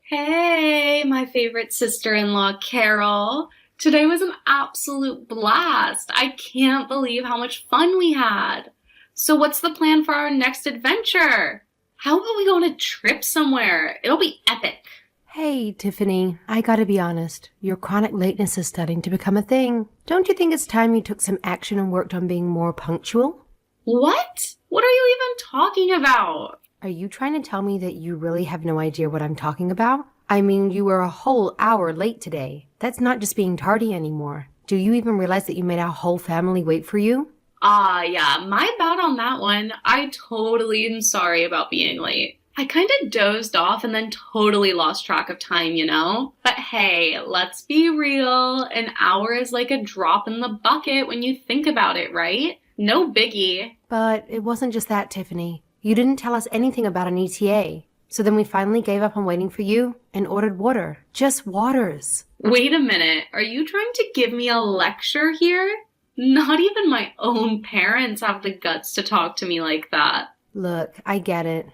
Hey, my favorite sister-in-law, Carol. Today was an absolute blast. I can't believe how much fun we had. So what's the plan for our next adventure? How about we go on a trip somewhere? It'll be epic. Hey, Tiffany, I gotta be honest. Your chronic lateness is starting to become a thing. Don't you think it's time you took some action and worked on being more punctual? What? What are you even talking about? Are you trying to tell me that you really have no idea what I'm talking about? I mean, you were a whole hour late today. That's not just being tardy anymore. Do you even realize that you made our whole family wait for you? Yeah, my bad on that one. I totally am sorry about being late. I kind of dozed off and then totally lost track of time, you know? But hey, let's be real. An hour is like a drop in the bucket when you think about it, right? No biggie. But it wasn't just that, Tiffany. You didn't tell us anything about an ETA. So then we finally gave up on waiting for you and ordered water. Just waters. Wait a minute. Are you trying to give me a lecture here? Not even my own parents have the guts to talk to me like that. Look, I get it.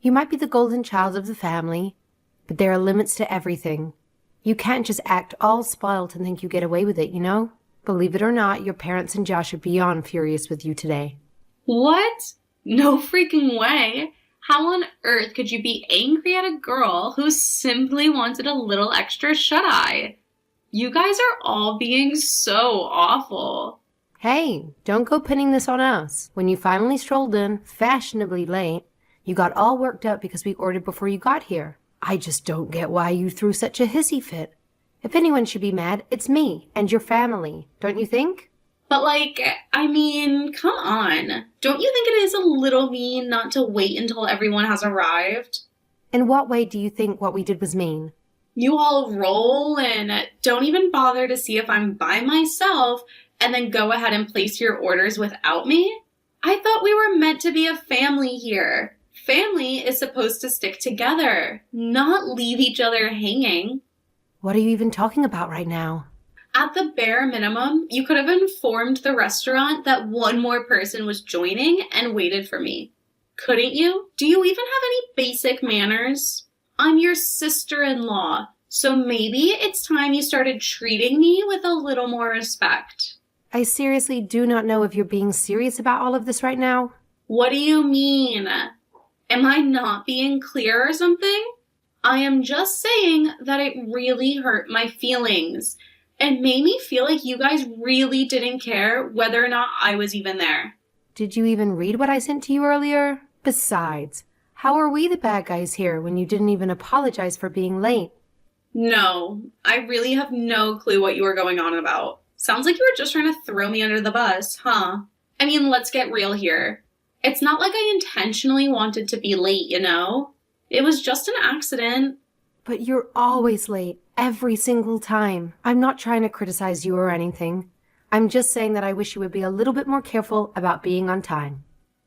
You might be the golden child of the family, but there are limits to everything. You can't just act all spoiled and think you get away with it, you know? Believe it or not, your parents and Josh are beyond furious with you today. What? No freaking way. How on earth could you be angry at a girl who simply wanted a little extra shut-eye? You guys are all being so awful. Hey, don't go pinning this on us. When you finally strolled in, fashionably late, you got all worked up because we ordered before you got here. I just don't get why you threw such a hissy fit. If anyone should be mad, it's me and your family, don't you think? But come on. Don't you think it is a little mean not to wait until everyone has arrived? In what way do you think what we did was mean? You all roll and don't even bother to see if I'm by myself and then go ahead and place your orders without me? I thought we were meant to be a family here. Family is supposed to stick together, not leave each other hanging. What are you even talking about right now? At the bare minimum, you could have informed the restaurant that one more person was joining and waited for me. Couldn't you? Do you even have any basic manners? I'm your sister-in-law, so maybe it's time you started treating me with a little more respect. I seriously do not know if you're being serious about all of this right now. What do you mean? Am I not being clear or something? I am just saying that it really hurt my feelings and made me feel like you guys really didn't care whether or not I was even there. Did you even read what I sent to you earlier? Besides, how are we the bad guys here when you didn't even apologize for being late? No, I really have no clue what you were going on about. Sounds like you were just trying to throw me under the bus, huh? I mean, let's get real here. It's not like I intentionally wanted to be late, you know? It was just an accident. But you're always late, every single time. I'm not trying to criticize you or anything. I'm just saying that I wish you would be a little bit more careful about being on time.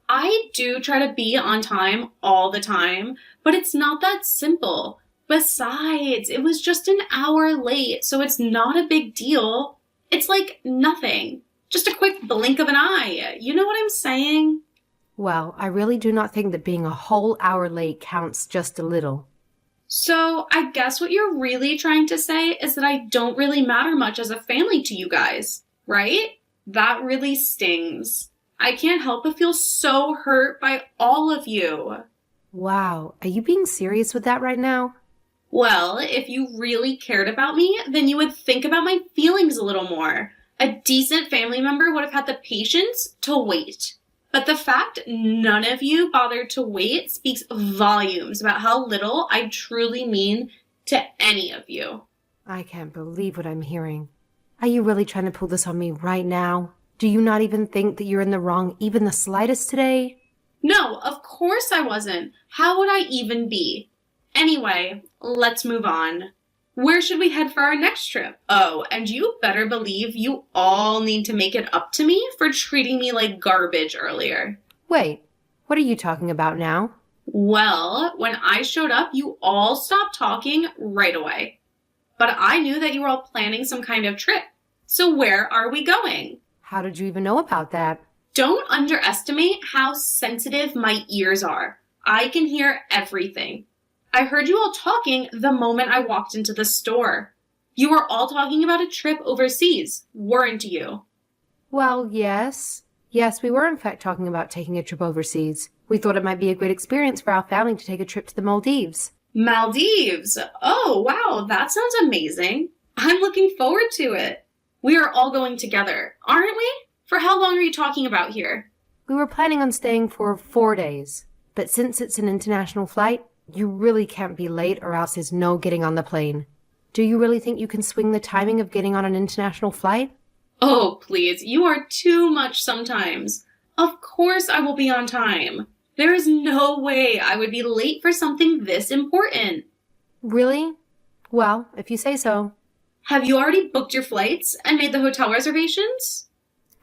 I do try to be on time all the time, but it's not that simple. Besides, it was just an hour late, so it's not a big deal. It's like nothing. Just a quick blink of an eye. You know what I'm saying? Well, I really do not think that being a whole hour late counts just a little. So I guess what you're really trying to say is that I don't really matter much as a family to you guys, right? That really stings. I can't help but feel so hurt by all of you. Wow, are you being serious with that right now? Well, if you really cared about me, then you would think about my feelings a little more. A decent family member would have had the patience to wait. But the fact none of you bothered to wait speaks volumes about how little I truly mean to any of you. I can't believe what I'm hearing. Are you really trying to pull this on me right now? Do you not even think that you're in the wrong even the slightest today? No, of course I wasn't. How would I even be? Anyway, let's move on. Where should we head for our next trip? Oh, and you better believe you all need to make it up to me for treating me like garbage earlier. Wait, what are you talking about now? Well, when I showed up, you all stopped talking right away. But I knew that you were all planning some kind of trip. So where are we going? How did you even know about that? Don't underestimate how sensitive my ears are. I can hear everything. I heard you all talking the moment I walked into the store. You were all talking about a trip overseas, weren't you? Well, yes. Yes, we were in fact talking about taking a trip overseas. We thought it might be a great experience for our family to take a trip to the Maldives. Maldives! Oh, wow, that sounds amazing. I'm looking forward to it. We are all going together, aren't we? For how long are you talking about here? We were planning on staying for 4 days, but since it's an international flight, you really can't be late or else there's no getting on the plane. Do you really think you can swing the timing of getting on an international flight? Oh, please, you are too much sometimes. Of course I will be on time. There is no way I would be late for something this important. Really? Well, if you say so. Have you already booked your flights and made the hotel reservations?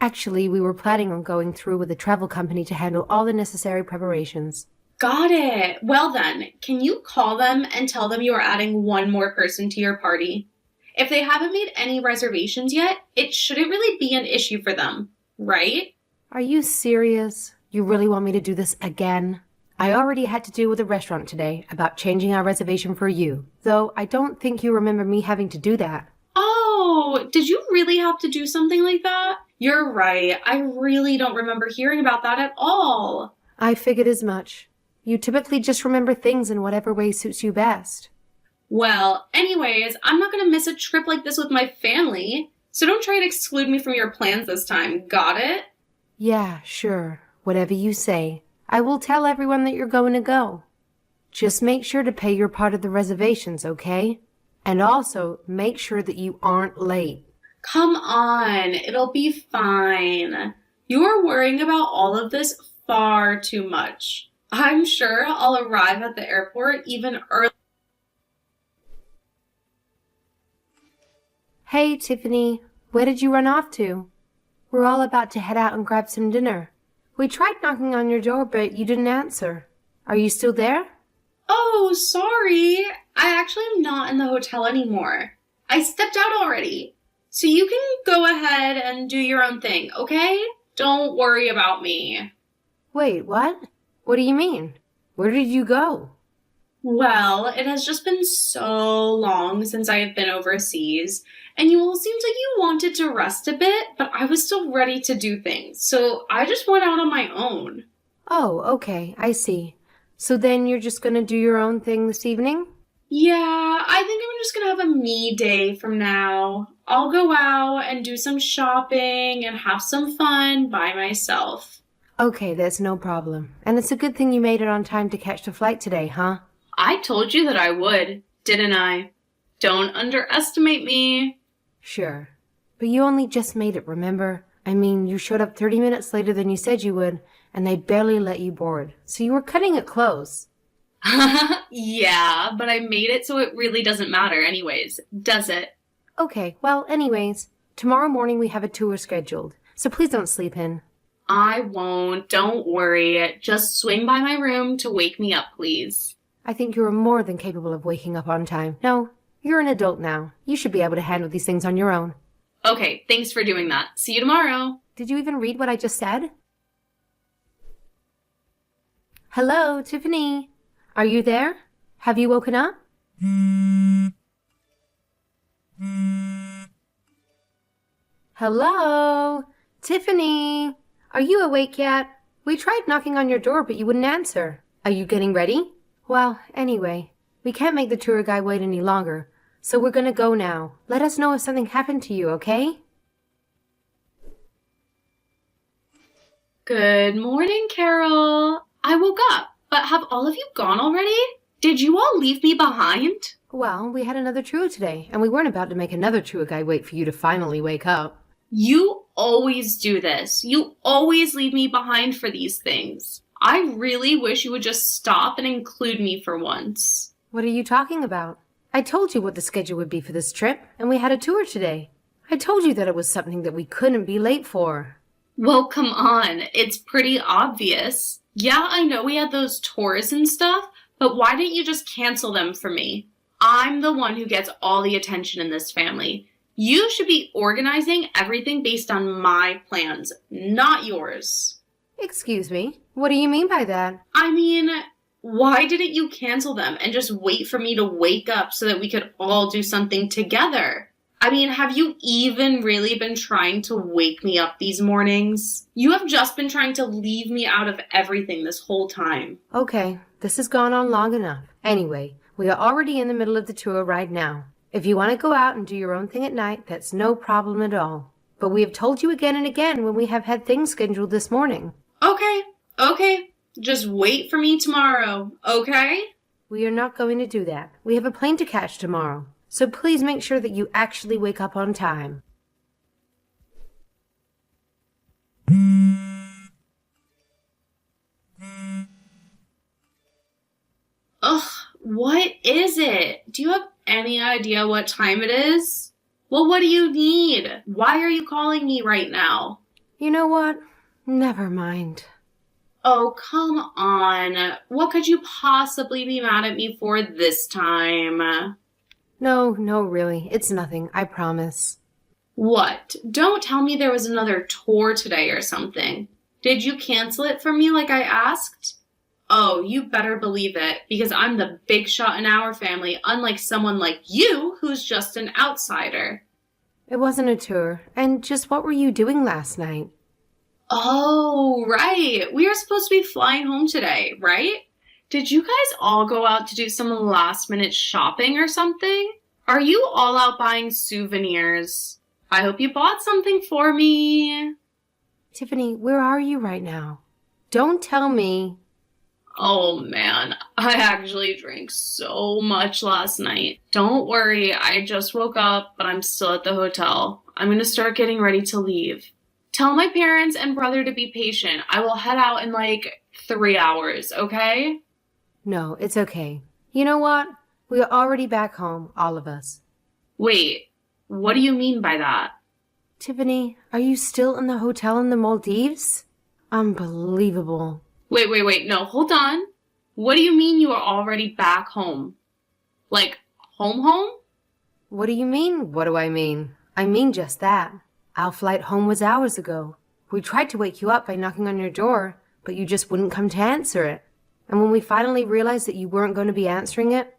Actually, we were planning on going through with a travel company to handle all the necessary preparations. Got it. Well then, can you call them and tell them you are adding one more person to your party? If they haven't made any reservations yet, it shouldn't really be an issue for them, right? Are you serious? You really want me to do this again? I already had to deal with a restaurant today about changing our reservation for you, though I don't think you remember me having to do that. Oh, did you really have to do something like that? You're right. I really don't remember hearing about that at all. I figured as much. You typically just remember things in whatever way suits you best. Well, anyways, I'm not going to miss a trip like this with my family, so don't try and exclude me from your plans this time, got it? Yeah, sure. Whatever you say. I will tell everyone that you're going to go. Just make sure to pay your part of the reservations, okay? And also, make sure that you aren't late. Come on, it'll be fine. You are worrying about all of this far too much. I'm sure I'll arrive at the airport even early. Hey, Tiffany, where did you run off to? We're all about to head out and grab some dinner. We tried knocking on your door, but you didn't answer. Are you still there? Oh, sorry. I actually am not in the hotel anymore. I stepped out already. So you can go ahead and do your own thing, okay? Don't worry about me. Wait, what? What do you mean? Where did you go? Well, it has just been so long since I have been overseas, and you all seemed like you wanted to rest a bit, but I was still ready to do things, so I just went out on my own. Oh, okay, I see. So then you're just gonna do your own thing this evening? Yeah, I think I'm just gonna have a me day from now. I'll go out and do some shopping and have some fun by myself. Okay, that's no problem. And it's a good thing you made it on time to catch the flight today, huh? I told you that I would, didn't I? Don't underestimate me. Sure. But you only just made it, remember? I mean, you showed up 30 minutes later than you said you would, and they barely let you board. So you were cutting it close. Yeah, but I made it so it really doesn't matter anyways, does it? Okay, well, anyways, tomorrow morning we have a tour scheduled, so please don't sleep in. I won't, don't worry. Just swing by my room to wake me up, please. I think you are more than capable of waking up on time. No, you're an adult now. You should be able to handle these things on your own. Okay, thanks for doing that. See you tomorrow. Did you even read what I just said? Hello, Tiffany. Are you there? Have you woken up? Hello? Tiffany? Are you awake yet? We tried knocking on your door, but you wouldn't answer. Are you getting ready? Well, anyway, we can't make the tour guide wait any longer, so we're gonna go now. Let us know if something happened to you, okay? Good morning, Carol. I woke up, but have all of you gone already? Did you all leave me behind? Well, we had another tour today, and we weren't about to make another tour guide wait for you to finally wake up. You always do this. You always leave me behind for these things. I really wish you would just stop and include me for once. What are you talking about? I told you what the schedule would be for this trip, and we had a tour today. I told you that it was something that we couldn't be late for. Well, come on. It's pretty obvious. Yeah, I know we had those tours and stuff, but why didn't you just cancel them for me? I'm the one who gets all the attention in this family. You should be organizing everything based on my plans, not yours. Excuse me, what do you mean by that? I mean, Why didn't you cancel them and just wait for me to wake up so that we could all do something together? I mean, have you even really been trying to wake me up these mornings? You have just been trying to leave me out of everything this whole time. Okay, this has gone on long enough. Anyway, we are already in the middle of the tour right now. If you want to go out and do your own thing at night, that's no problem at all. But we have told you again and again when we have had things scheduled this morning. Okay. Just wait for me tomorrow, okay? We are not going to do that. We have a plane to catch tomorrow. So please make sure that you actually wake up on time. Ugh, what is it? Do you have any idea what time it is? Well, what do you need? Why are you calling me right now? You know what? Never mind. Oh, come on. What could you possibly be mad at me for this time? No, really. It's nothing. I promise. What? Don't tell me there was another tour today or something. Did you cancel it for me like I asked? Oh, you better believe it, because I'm the big shot in our family, unlike someone like you who's just an outsider. It wasn't a tour. And just what were you doing last night? Oh, right. We were supposed to be flying home today, right? Did you guys all go out to do some last-minute shopping or something? Are you all out buying souvenirs? I hope you bought something for me. Tiffany, where are you right now? Don't tell me. Oh man, I actually drank so much last night. Don't worry, I just woke up, but I'm still at the hotel. I'm gonna start getting ready to leave. Tell my parents and brother to be patient. I will head out in like 3 hours, okay? No, it's okay. You know what? We are already back home, all of us. Wait, what do you mean by that? Tiffany, are you still in the hotel in the Maldives? Unbelievable. Wait, no, hold on. What do you mean you are already back home? Like, home? What do you mean? What do I mean? I mean just that. Our flight home was hours ago. We tried to wake you up by knocking on your door, but you just wouldn't come to answer it. And when we finally realized that you weren't going to be answering it,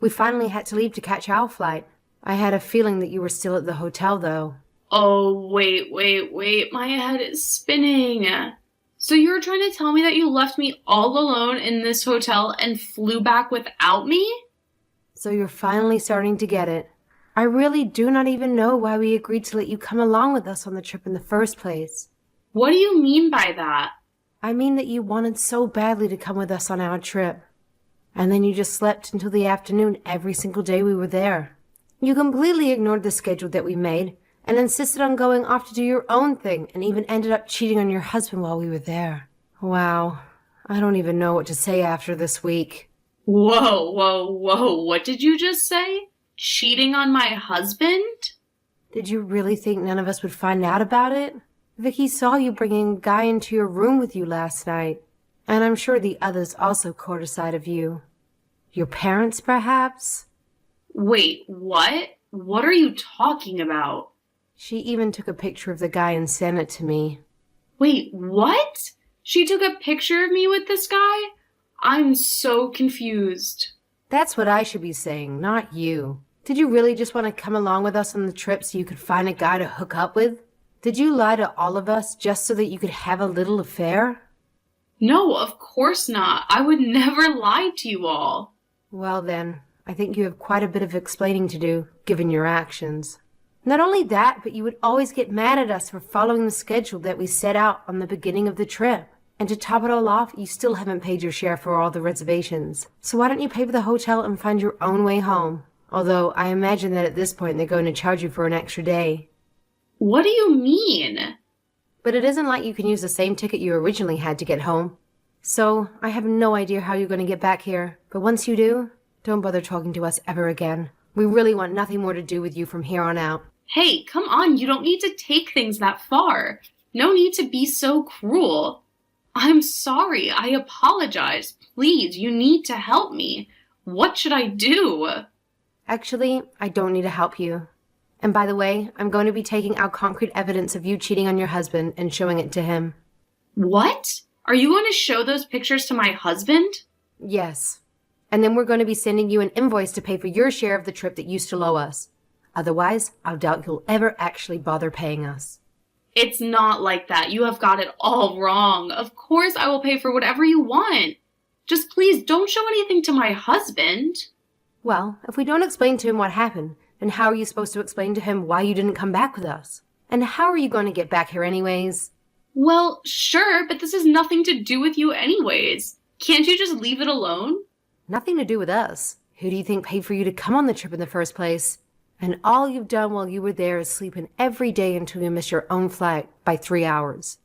we finally had to leave to catch our flight. I had a feeling that you were still at the hotel, though. Oh, wait. My head is spinning. So you were trying to tell me that you left me all alone in this hotel and flew back without me? So you're finally starting to get it. I really do not even know why we agreed to let you come along with us on the trip in the first place. What do you mean by that? I mean that you wanted so badly to come with us on our trip. And then you just slept until the afternoon every single day we were there. You completely ignored the schedule that we made and insisted on going off to do your own thing and even ended up cheating on your husband while we were there. Wow, I don't even know what to say after this week. Whoa, what did you just say? Cheating on my husband? Did you really think none of us would find out about it? Vicky saw you bringing a guy into your room with you last night, and I'm sure the others also caught a sight of you. Your parents, perhaps? Wait, what? What are you talking about? She even took a picture of the guy and sent it to me. Wait, what? She took a picture of me with this guy? I'm so confused. That's what I should be saying, not you. Did you really just want to come along with us on the trip so you could find a guy to hook up with? Did you lie to all of us just so that you could have a little affair? No, of course not. I would never lie to you all. Well then, I think you have quite a bit of explaining to do, given your actions. Not only that, but you would always get mad at us for following the schedule that we set out on the beginning of the trip. And to top it all off, you still haven't paid your share for all the reservations. So why don't you pay for the hotel and find your own way home? Although I imagine that at this point they're going to charge you for an extra day. What do you mean? But it isn't like you can use the same ticket you originally had to get home. So I have no idea how you're going to get back here. But once you do, don't bother talking to us ever again. We really want nothing more to do with you from here on out. Hey, come on, you don't need to take things that far. No need to be so cruel. I'm sorry, I apologize. Please, you need to help me. What should I do? Actually, I don't need to help you. And by the way, I'm going to be taking our concrete evidence of you cheating on your husband and showing it to him. What? Are you going to show those pictures to my husband? Yes. And then we're going to be sending you an invoice to pay for your share of the trip that you still owe us. Otherwise, I doubt you'll ever actually bother paying us. It's not like that. You have got it all wrong. Of course I will pay for whatever you want. Just please don't show anything to my husband. Well, if we don't explain to him what happened, then how are you supposed to explain to him why you didn't come back with us? And how are you going to get back here anyways? Well, sure, but this has nothing to do with you anyways. Can't you just leave it alone? Nothing to do with us. Who do you think paid for you to come on the trip in the first place? And all you've done while you were there is sleep in every day until you miss your own flight by 3 hours.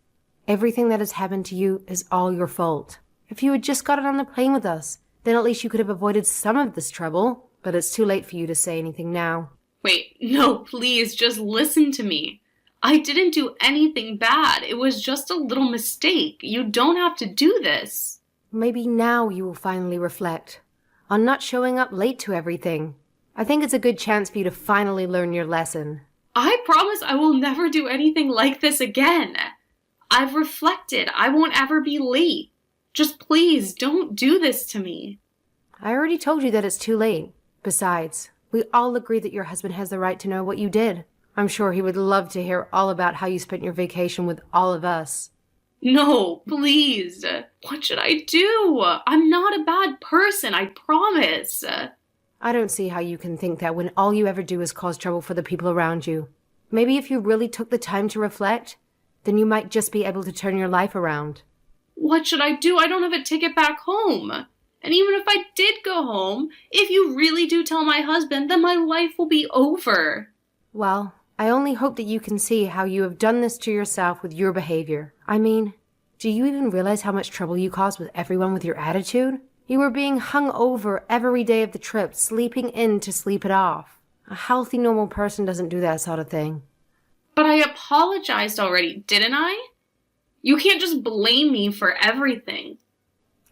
Everything that has happened to you is all your fault. If you had just gotten on the plane with us, then at least you could have avoided some of this trouble, but it's too late for you to say anything now. Wait, no, please, just listen to me. I didn't do anything bad. It was just a little mistake. You don't have to do this. Maybe now you will finally reflect on not showing up late to everything. I think it's a good chance for you to finally learn your lesson. I promise I will never do anything like this again. I've reflected. I won't ever be late. Just please don't do this to me. I already told you that it's too late. Besides, we all agree that your husband has the right to know what you did. I'm sure he would love to hear all about how you spent your vacation with all of us. No, please. What should I do? I'm not a bad person, I promise. I don't see how you can think that when all you ever do is cause trouble for the people around you. Maybe if you really took the time to reflect, then you might just be able to turn your life around. What should I do? I don't have a ticket back home. And even if I did go home, if you really do tell my husband, then my life will be over. Well, I only hope that you can see how you have done this to yourself with your behavior. I mean, do you even realize how much trouble you caused with everyone with your attitude? You were being hung over every day of the trip, sleeping in to sleep it off. A healthy, normal person doesn't do that sort of thing. But I apologized already, didn't I? You can't just blame me for everything.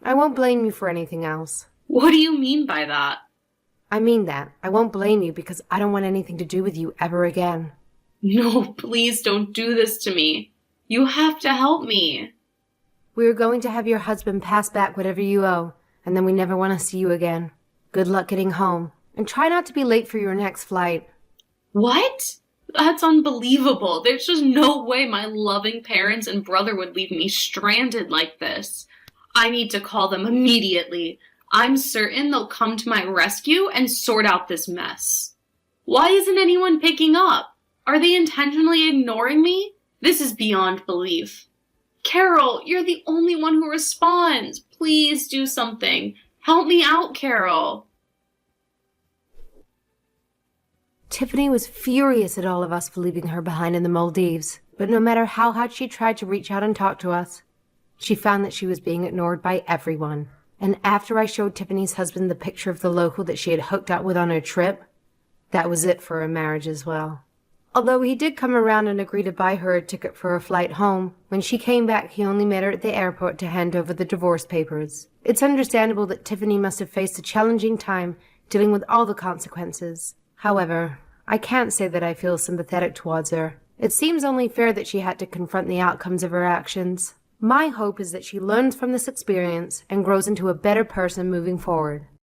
I won't blame you for anything else. What do you mean by that? I mean that. I won't blame you because I don't want anything to do with you ever again. No, please don't do this to me. You have to help me. We're going to have your husband pass back whatever you owe, and then we never want to see you again. Good luck getting home, and try not to be late for your next flight. What? That's unbelievable. There's just no way my loving parents and brother would leave me stranded like this. I need to call them immediately. I'm certain they'll come to my rescue and sort out this mess. Why isn't anyone picking up? Are they intentionally ignoring me? This is beyond belief. Carol, you're the only one who responds. Please do something. Help me out, Carol. Tiffany was furious at all of us for leaving her behind in the Maldives, but no matter how hard she tried to reach out and talk to us, she found that she was being ignored by everyone. And after I showed Tiffany's husband the picture of the local that she had hooked up with on her trip, that was it for her marriage as well. Although he did come around and agree to buy her a ticket for her flight home, when she came back he only met her at the airport to hand over the divorce papers. It's understandable that Tiffany must have faced a challenging time dealing with all the consequences. However, I can't say that I feel sympathetic towards her. It seems only fair that she had to confront the outcomes of her actions. My hope is that she learns from this experience and grows into a better person moving forward.